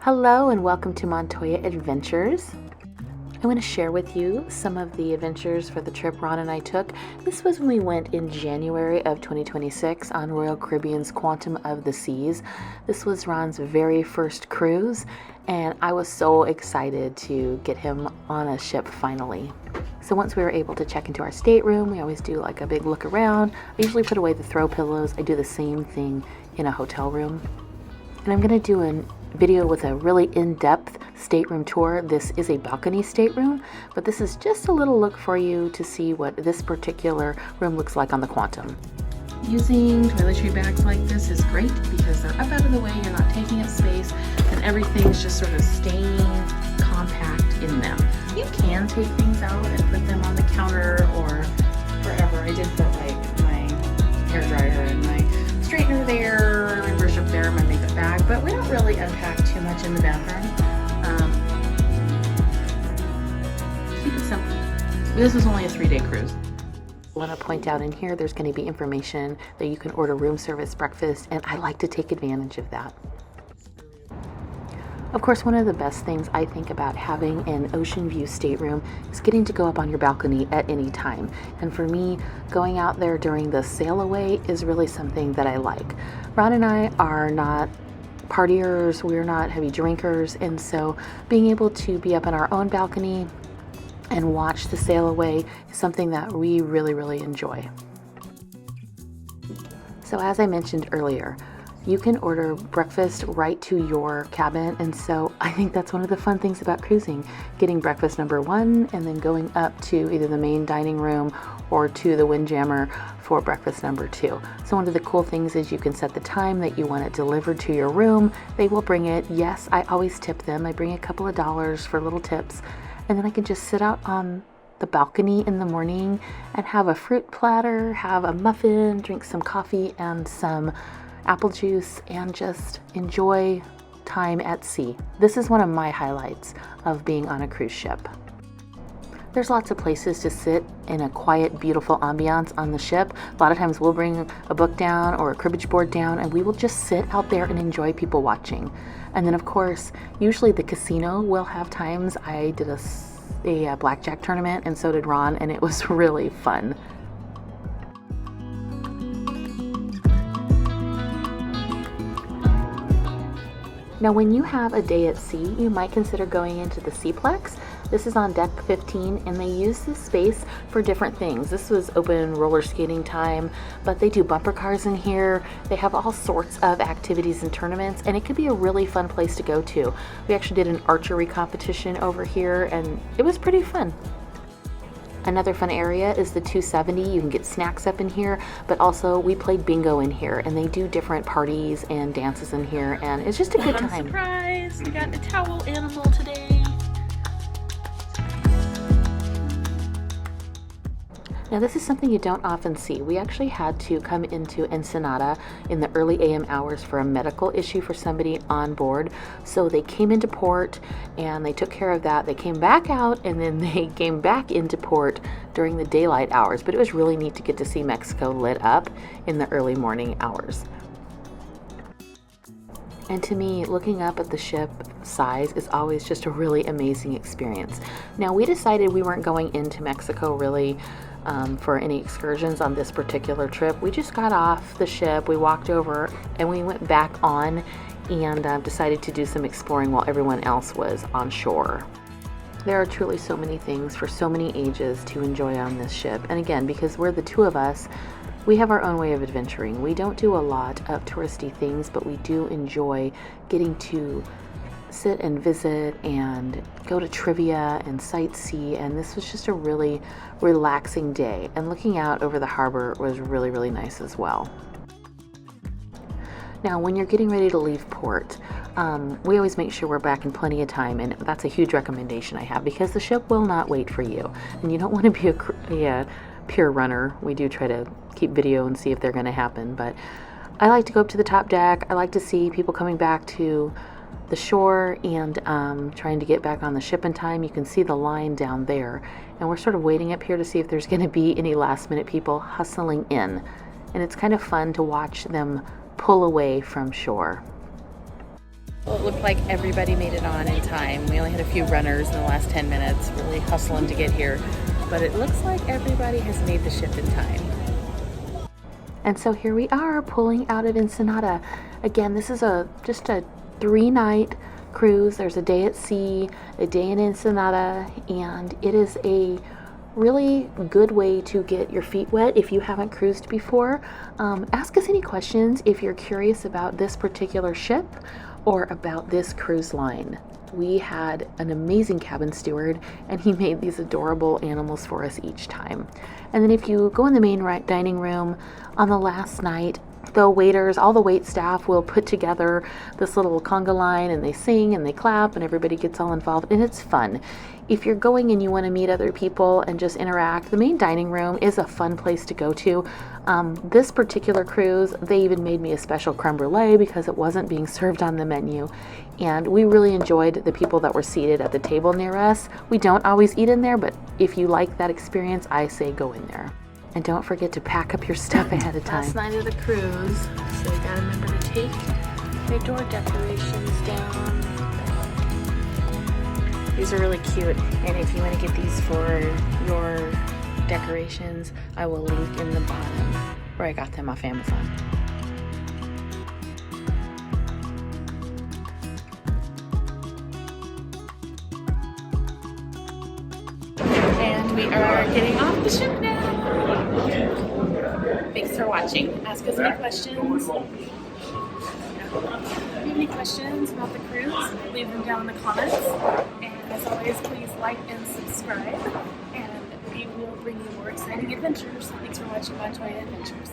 Hello and welcome to Montoya Adventures. I want to share with you some of the adventures for the trip Ron and I took. This was when we went in January of 2026 on Royal Caribbean's Quantum of the Seas. This was Ron's very first cruise, and I was so excited to get him on a ship finally. So once we were able to check into our stateroom, we always do like a big look around. I usually put away the throw pillows. I do the same thing in a hotel room. And I'm going to do a video with a really in-depth stateroom tour. This is a balcony stateroom, but this is just a little look for you to see what this particular room looks like on the Quantum. Using toiletry bags like this is great because they're up out of the way, you're not taking up space, and everything's just sort of staying compact in them. You can take things out and put them on the counter or wherever. I did put like my hair dryer and my straightener there, my brush up there, my makeup bag, but we don't really unpack too much in the bathroom. Keep it simple. This was only a 3-day cruise. I want to point out in here there's going to be information that you can order room service breakfast, and I like to take advantage of that. Of course, one of the best things I think about having an ocean view stateroom is getting to go up on your balcony at any time. And for me, going out there during the sail away is really something that I like. Ron and I are not partiers, we're not heavy drinkers, and so being able to be up on our own balcony and watch the sail away is something that we really enjoy. So as I mentioned earlier, you can order breakfast right to your cabin, and so I think that's one of the fun things about cruising, getting breakfast number 1 and then going up to either the main dining room or to the Windjammer for breakfast number 2. So one of the cool things is you can set the time that you want it delivered to your room. They will bring it. Yes, I always tip them. I bring a couple of dollars for little tips, and then I can just sit out on the balcony in the morning and have a fruit platter, have a muffin, drink some coffee and some apple juice, and just enjoy time at sea. This is one of my highlights of being on a cruise ship. There's lots of places to sit in a quiet, beautiful ambiance on the ship. A lot of times we'll bring a book down or a cribbage board down, and we will just sit out there and enjoy people watching. And then of course, usually the casino will have times. I did a blackjack tournament, and so did Ron, and it was really fun. Now, when you have a day at sea, you might consider going into the Seaplex. This is on deck 15, and they use this space for different things. This was open roller skating time, but they do bumper cars in here. They have all sorts of activities and tournaments, and it could be a really fun place to go to. We actually did an archery competition over here, and it was pretty fun. Another fun area is the 270. You can get snacks up in here, but also we played bingo in here, and they do different parties and dances in here, and it's just a good time. Surprise! We got a towel animal today. Now this is something you don't often see. We actually had to come into Ensenada in the early AM hours for a medical issue for somebody on board. So they came into port and they took care of that. They came back out and then they came back into port during the daylight hours. But it was really neat to get to see Mexico lit up in the early morning hours. And to me, looking up at the ship size is always just a really amazing experience. Now we decided we weren't going into Mexico really for any excursions on this particular trip. We just got off the ship, we walked over, and we went back on and decided to do some exploring while everyone else was on shore. There are truly so many things for so many ages to enjoy on this ship. And again, because we're the two of us, we have our own way of adventuring. We don't do a lot of touristy things, but we do enjoy getting to sit and visit and go to trivia and sightsee, and this was just a really relaxing day, and looking out over the harbor was really nice as well. Now when you're getting ready to leave port, we always make sure we're back in plenty of time, and that's a huge recommendation I have because the ship will not wait for you, and you don't want to be a pure runner. We do try to keep video and see if they're going to happen, but I like to go up to the top deck. I like to see people coming back to the shore and trying to get back on the ship in time. You can see the line down there, and we're sort of waiting up here to see if there's going to be any last minute people hustling in, and it's kind of fun to watch them pull away from shore. Well, it looked like everybody made it on in time. We only had a few runners in the last 10 minutes, really hustling to get here. But it looks like everybody has made the ship in time. And so here we are pulling out of Ensenada. Again, this is just a 3-night cruise. There's a day at sea, a day in Ensenada, and it is a really good way to get your feet wet if you haven't cruised before. Ask us any questions if you're curious about this particular ship or about this cruise line. We had an amazing cabin steward, and he made these adorable animals for us each time. And then if you go in the main dining room on the last night, the waiters, all the wait staff will put together this little conga line, and they sing and they clap and everybody gets all involved, and it's fun. If you're going and you want to meet other people and just interact, the main dining room is a fun place to go to. This particular cruise, they even made me a special creme brulee because it wasn't being served on the menu. And we really enjoyed the people that were seated at the table near us. We don't always eat in there, but if you like that experience, I say go in there. And don't forget to pack up your stuff ahead of time. Last night of the cruise, so you gotta remember to take your door decorations down. These are really cute, and if you want to get these for your decorations, I will link in the bottom where I got them off Amazon. And we are getting off the ship now. Thanks for watching. Ask us any questions. If you have any questions about the cruise, leave them down in the comments. And as always, please like and subscribe. And we will bring you more exciting adventures. Thanks for watching Montoya Adventures.